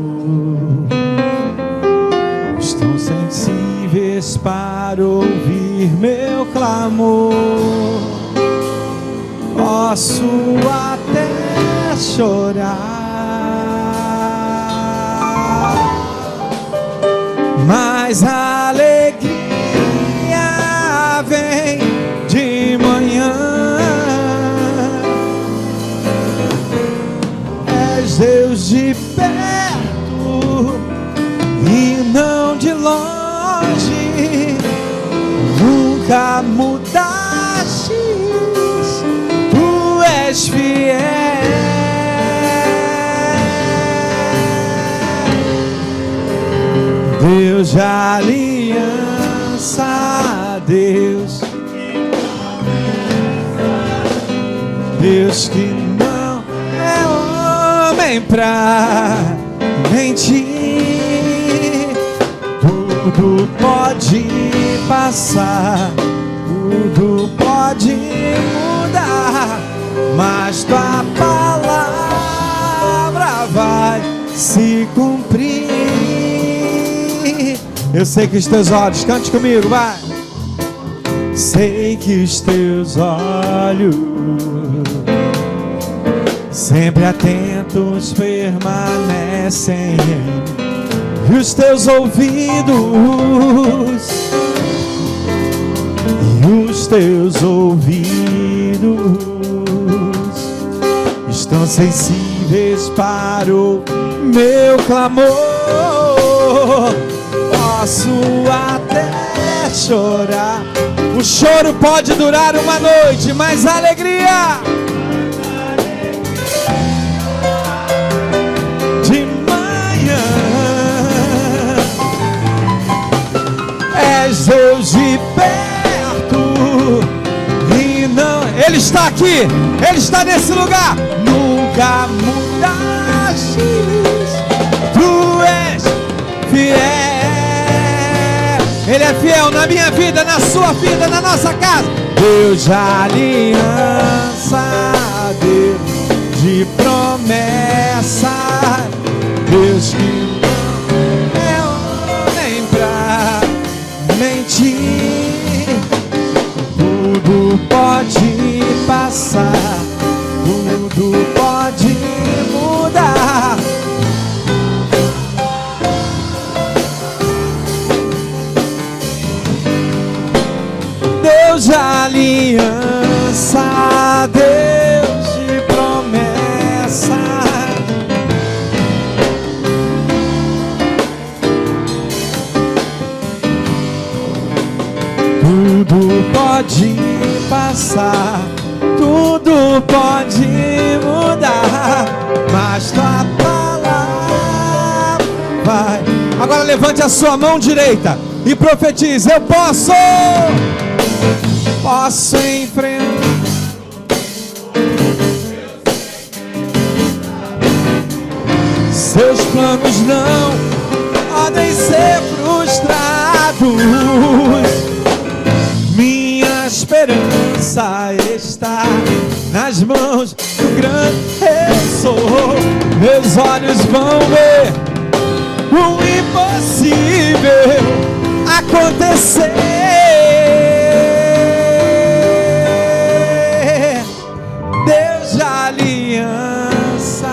estão sensíveis para ouvir meu clamor. Posso até chorar, mas a alegria vem de manhã. És Deus de perto e não de longe, nunca mudaste, tu és fiel. Deus de aliança, Deus que não é homem pra mentir. Tudo pode passar, tudo pode mudar, mas tua palavra vai se cumprir. Eu sei que os teus olhos, cante comigo, vai. Sei que os teus olhos sempre atentos permanecem em mim, e os teus ouvidos, estão sensíveis para o meu clamor. Posso até chorar, o choro pode durar uma noite, mas a alegria de manhã. És Deus de perto e não... Ele está aqui, Ele está nesse lugar. Nunca mudaste, tu és fiel. Ele é fiel na minha vida, na sua vida, na nossa casa. Deus de aliança, Deus de promessa, Deus que não é homem pra mentir. Tudo pode passar, tudo pode mudar, Deus de aliança, Deus de promessa, tudo pode passar, tudo pode mudar, mas tua palavra vai. Agora levante a sua mão direita e profetize: eu posso enfrentar. Seus planos não podem ser frustrados. Minha esperança está nas mãos do grande eu sou. Meus olhos vão ver o impossível acontecer. Deus de aliança,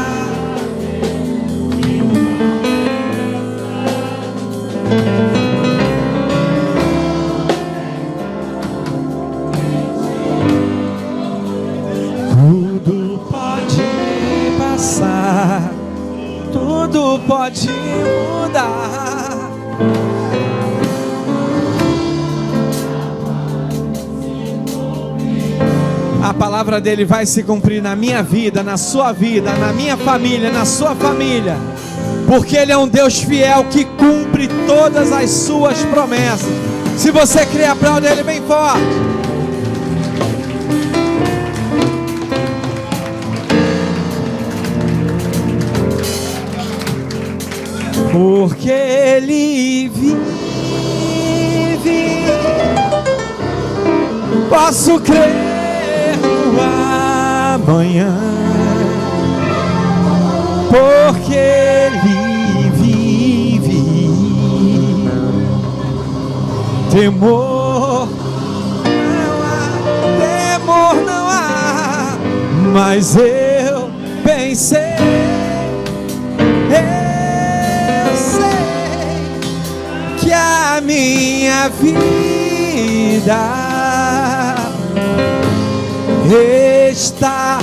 tudo pode passar, tudo pode mudar. A palavra dele vai se cumprir na minha vida, na sua vida, na minha família, na sua família, porque ele é um Deus fiel que cumpre todas as suas promessas. Se você crê, aplaude ele bem forte. porque Ele vive. Posso crer no amanhã, porque Ele vive. Temor não há, mas eu pensei, eu sei que a minha vida está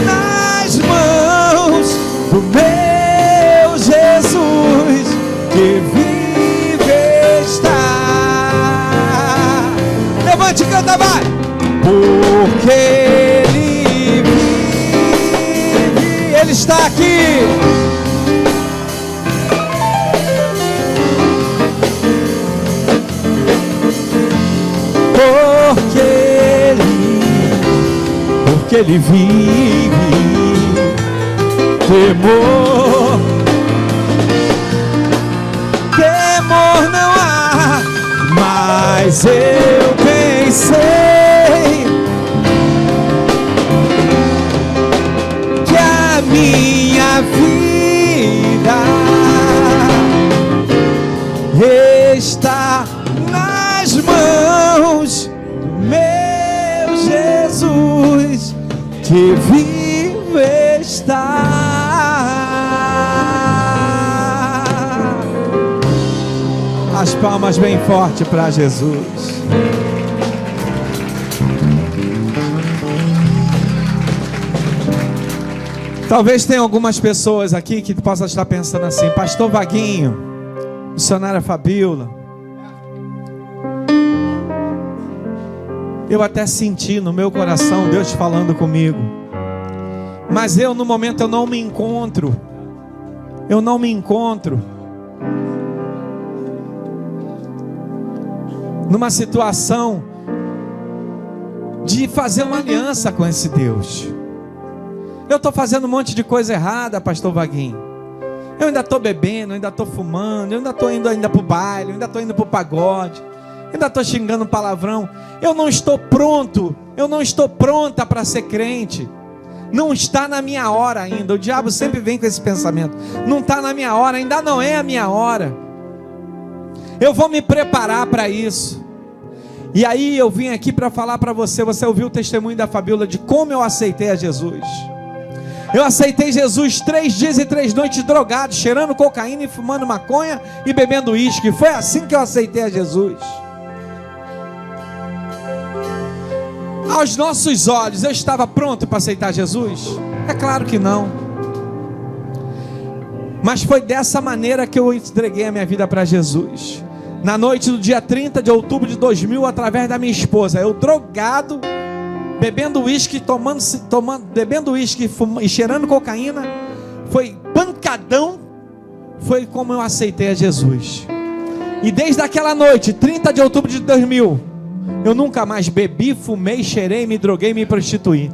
nas mãos do meu Jesus, que vive está. Levante e canta, vai! Porque Ele vive, Ele está aqui. Porque Ele vive. Temor não há, mas eu pensei que a minha vida está nas mãos do meu Jesus, que vive está. As palmas bem forte para Jesus. Talvez tenha algumas pessoas aqui que possam estar pensando assim: Pastor Vaguinho, missionária Fabíola, eu até senti no meu coração Deus falando comigo, mas eu no momento eu não me encontro numa situação de fazer uma aliança com esse Deus. Eu estou fazendo um monte de coisa errada, Pastor Vaguinho. Eu ainda estou bebendo, eu ainda estou fumando, eu ainda estou indo para o baile, eu ainda estou indo para o pagode, eu ainda estou xingando palavrão. Eu não estou pronto, eu não estou pronta para ser crente. Não está na minha hora ainda. O diabo sempre vem com esse pensamento: não está na minha hora, ainda não é a minha hora. Eu vou me preparar para isso. E aí eu vim aqui para falar para você. Você ouviu o testemunho da Fabíola de como eu aceitei a Jesus. Eu aceitei Jesus 3 dias e 3 noites drogado, cheirando cocaína e fumando maconha e bebendo uísque. Foi assim que eu aceitei a Jesus. Aos nossos olhos, eu estava pronto para aceitar Jesus? É claro que não. Mas foi dessa maneira que eu entreguei a minha vida para Jesus. Na noite do dia 30 de outubro de 2000, através da minha esposa, eu drogado, bebendo uísque, bebendo uísque e cheirando cocaína, foi pancadão, foi como eu aceitei a Jesus. E desde aquela noite, 30 de outubro de 2000, eu nunca mais bebi, fumei, cheirei, me droguei, me prostituí.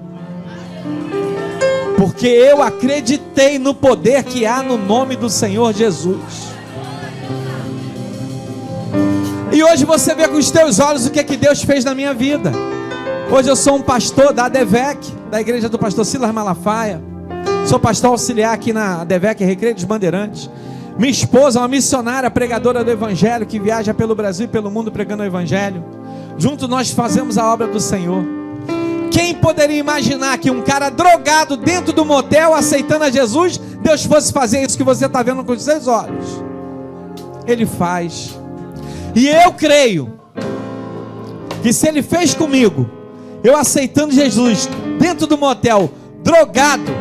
Porque eu acreditei no poder que há no nome do Senhor Jesus. E hoje você vê com os teus olhos o que é que Deus fez na minha vida. Hoje eu sou um pastor da ADVEC, da igreja do pastor Silas Malafaia. Sou pastor auxiliar aqui na ADVEC, Recreio dos Bandeirantes. Minha esposa é uma missionária, pregadora do evangelho, que viaja pelo Brasil e pelo mundo pregando o evangelho. Juntos nós fazemos a obra do Senhor. Quem poderia imaginar que um cara drogado dentro do motel, aceitando a Jesus, Deus fosse fazer isso que você está vendo com os seus olhos? Ele faz. E eu creio que se Ele fez comigo, eu aceitando Jesus dentro do motel, drogado,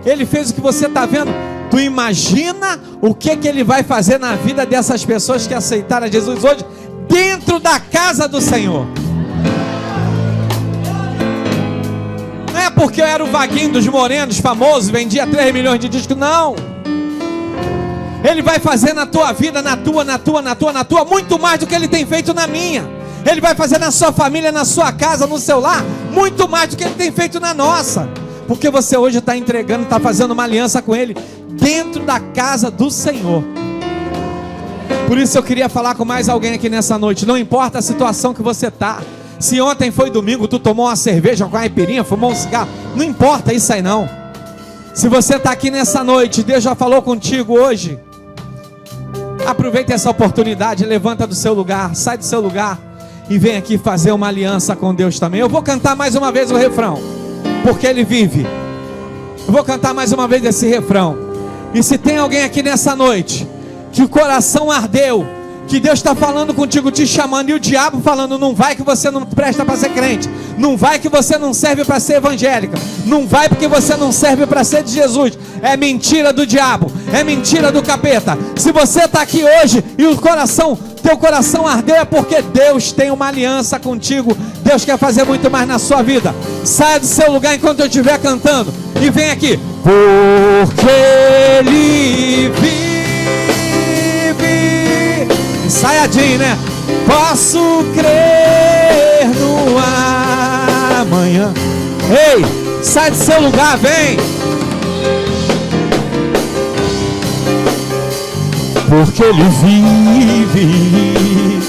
Ele fez o que você está vendo. Tu imagina o que Ele vai fazer na vida dessas pessoas que aceitaram a Jesus hoje, dentro da casa do Senhor. Não é porque eu era o Vaguinho dos morenos, famoso, vendia 3 milhões de discos, não. Ele vai fazer na tua vida, na tua, muito mais do que Ele tem feito na minha. Ele vai fazer na sua família, na sua casa, no seu lar, muito mais do que Ele tem feito na nossa. Porque você hoje está entregando, está fazendo uma aliança com Ele, dentro da casa do Senhor. Por isso eu queria falar com mais alguém aqui nessa noite. Não importa a situação que você está. Se ontem foi domingo, tu tomou uma cerveja com uma caipirinha, fumou um cigarro, não importa isso aí não. Se você está aqui nessa noite, Deus já falou contigo hoje, aproveita essa oportunidade, levanta do seu lugar, sai do seu lugar e vem aqui fazer uma aliança com Deus também. Eu vou cantar mais uma vez o refrão, porque Ele vive. Eu vou cantar mais uma vez esse refrão. E se tem alguém aqui nessa noite que o coração ardeu, que Deus está falando contigo, te chamando, e o diabo falando: não vai que você não presta para ser crente, não vai que você não serve para ser evangélica, não vai porque você não serve para ser de Jesus. É mentira do diabo, é mentira do capeta. Se você está aqui hoje e teu coração ardeu, é porque Deus tem uma aliança contigo. Deus quer fazer muito mais na sua vida. Saia do seu lugar enquanto eu estiver cantando e vem aqui. Porque Ele vive. Ensaiadinho, né? Posso crer no amanhã. Ei, sai do seu lugar, vem. Porque Ele vive.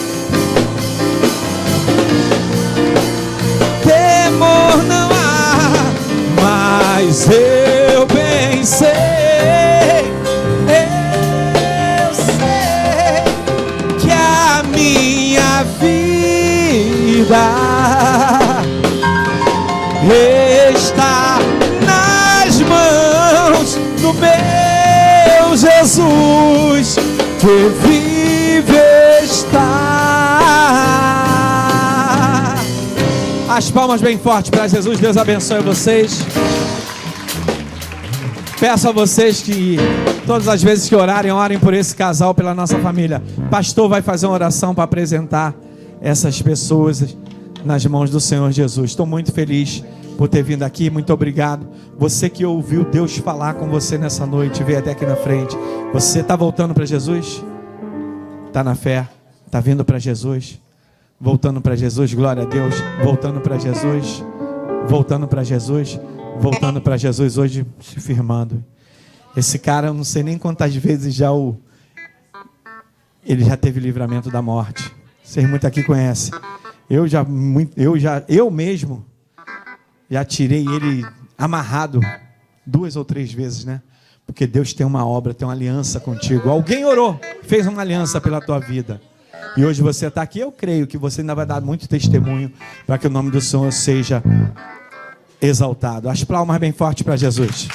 Temor não há, mas eu bem sei. Minha vida está nas mãos do meu Jesus, que vive está. As palmas bem fortes para Jesus. Deus abençoe vocês. Peço a vocês que todas as vezes que orarem, orem por esse casal, pela nossa família. O pastor vai fazer uma oração para apresentar essas pessoas nas mãos do Senhor Jesus. Estou muito feliz por ter vindo aqui, muito obrigado. Você que ouviu Deus falar com você nessa noite, veio até aqui na frente. Você está voltando para Jesus? Está na fé? Está vindo para Jesus? Voltando para Jesus, glória a Deus. Voltando para Jesus, voltando para Jesus, voltando para Jesus, hoje se firmando. Esse cara, eu não sei nem quantas vezes ele já teve livramento da morte. Vocês muito aqui conhecem. Eu mesmo já tirei ele amarrado 2 ou 3 vezes, né? Porque Deus tem uma obra, tem uma aliança contigo. Alguém orou, fez uma aliança pela tua vida. E hoje você está aqui, eu creio que você ainda vai dar muito testemunho para que o nome do Senhor seja exaltado. As palmas bem fortes para Jesus.